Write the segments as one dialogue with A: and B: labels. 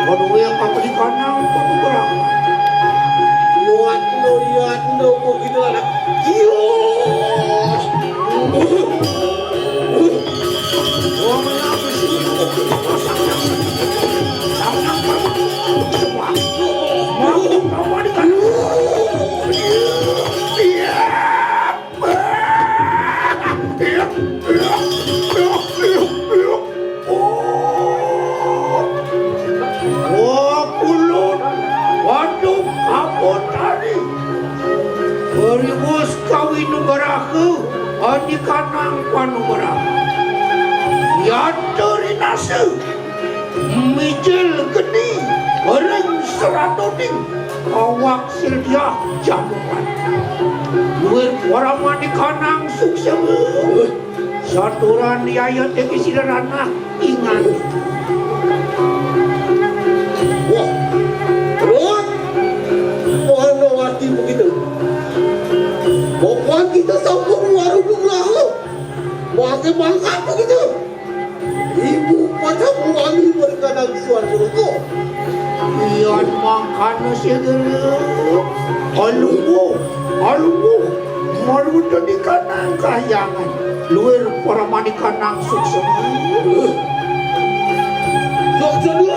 A: Waduh yang kapal kanang Penugrahan.
B: Lihat-lihat begitu anak. Iyo.
A: Wah mengapa sih? Sangat semua. Mau kamu di kanang. Berimus kawin nugaraku Adi kanang Penugrahan Yadari nase Mijil gede Bareng seratoding Awak sildiah jamuan Luir warama di kanang suksema Saturan di ayat eki sidarana Ingat
B: Wah. Terus. Mana wati begitu? Pokoknya kita sambung warung lahu. Makai mangkat begitu. Ibu pada wangi berkadang suara itu.
A: Iyan mangkano siguro Alumo Marudo di kanang kayangan Luir parama di kanang suksema
B: Suksema.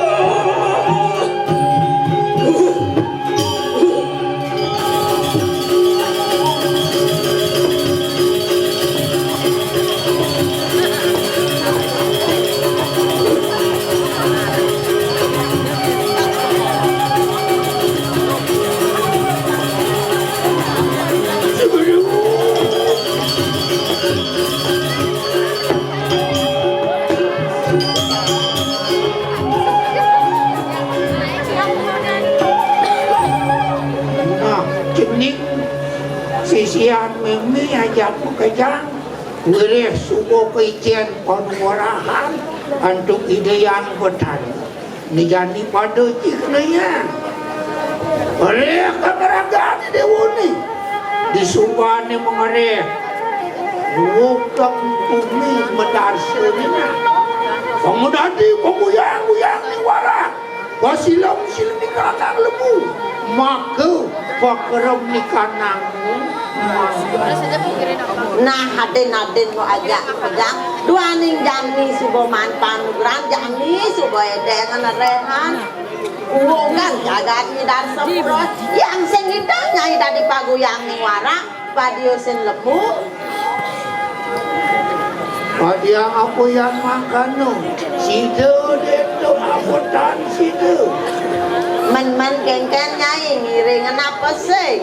A: Sisian memi ajak mengejang Wirih subuh keijian Penugrahan Untuk ide yang bertani Nijani pada ciknanya Wirih kemeragaan di wuni Di subahnya mengerih Wukang bumi mendarsanya Pengudadi penguyang-uyang di warah Wasilam-silam di kanang lebu Maka pakerem di kanang
C: Nah haden mo aja pegang dua ning jami suboman Penugrahan jami suboy dengan rehan uwongan jagat dan sepro yang sengidanya ida di paguyang ning wara padiosen lebu
A: Padiang apa yang makano Sida deto apotan sida
C: men kengken nyai ngiringan apa sih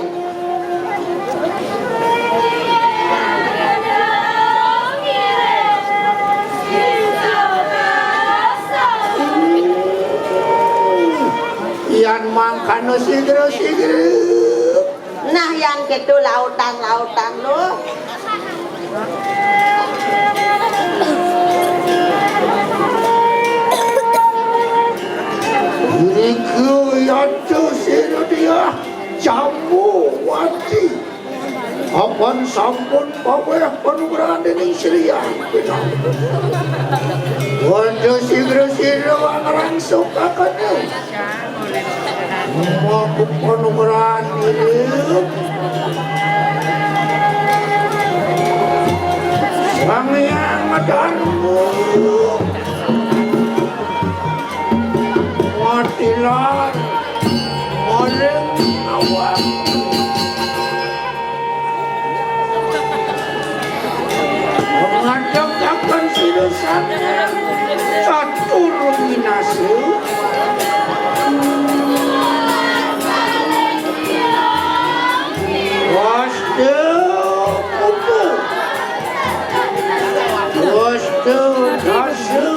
A: Iyan mangkano sigro
C: nah yang gitu lautan lo
A: Iriku yaitu siro dia Jamu wati Apan sampun paweh Penugrahan ini Syria Waduh sigro angrang sukakannya Maku Penugrahan ini Sang yang adanmu Matilah Moleng awak Mengadap-adapkan sidosannya Satu ruminasi Wastu dasu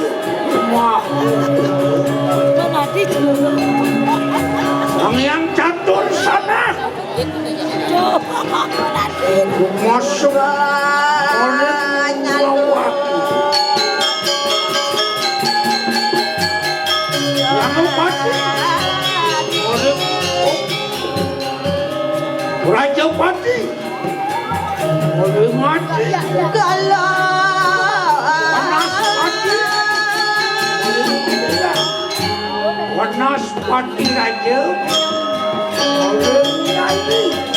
A: Sang yang catur sana Masuk Yang pati Raja pati Oleh mati Panas mati panas pati raja orang nyanyi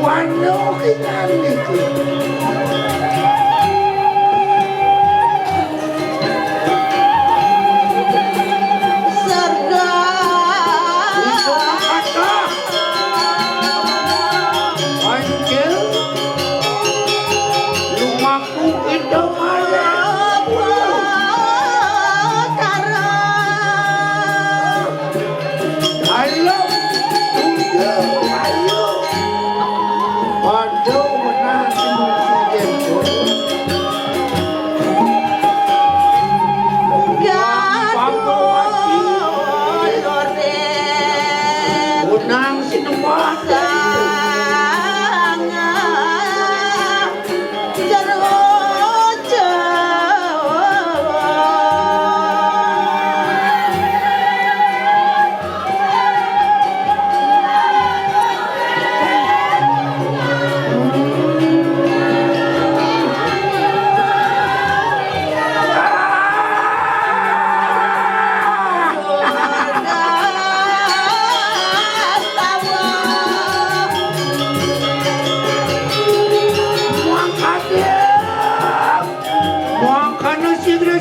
A: Wano kinani ko.
C: Serga
A: Ito kata. Anjel. Lumaku kita malam. Halo. Tunggu. Ayo. Waduh, menang Unang sinumah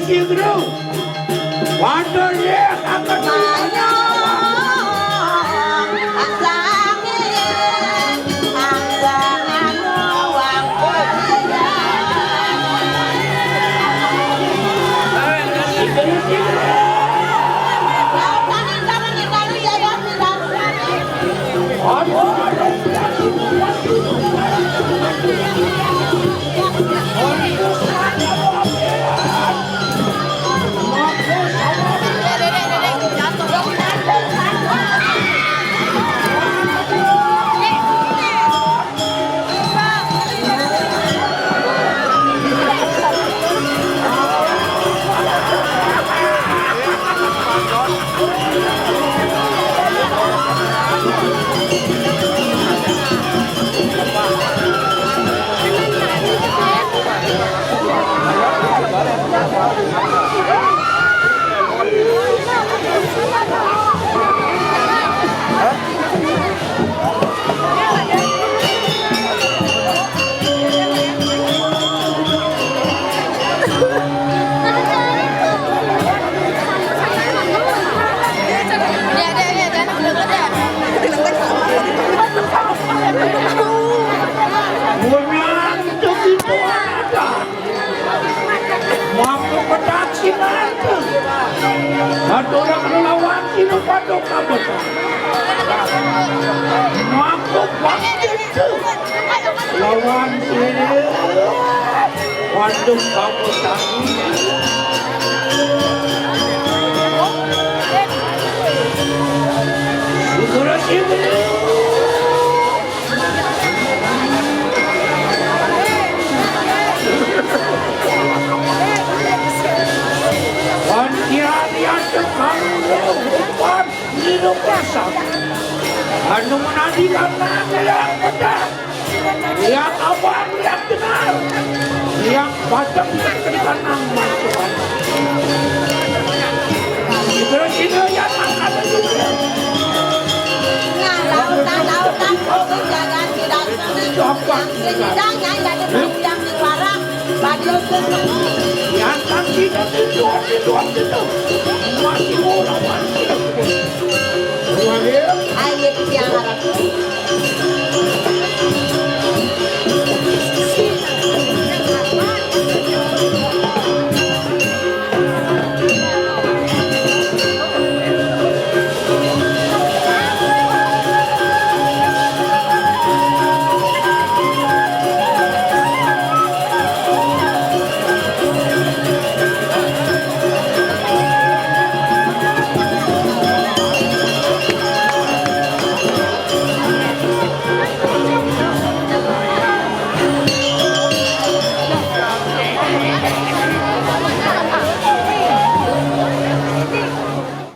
A: sigro waduh ya akan Aduh orang lawan sino padok kabut. Mampu waktu lawan sini padok kabut tadi. Sudah sini. Wantian sekali minum rasa. Anu menantikan yang pedang, yang abang, yang kenal, yang padang menantikan nama Tuhan. Itu yang akan juga.
C: Lautan, jangan tidak setidaknya yang di suara baju
A: yang kaki itu masih mau lawan.
C: air yang harap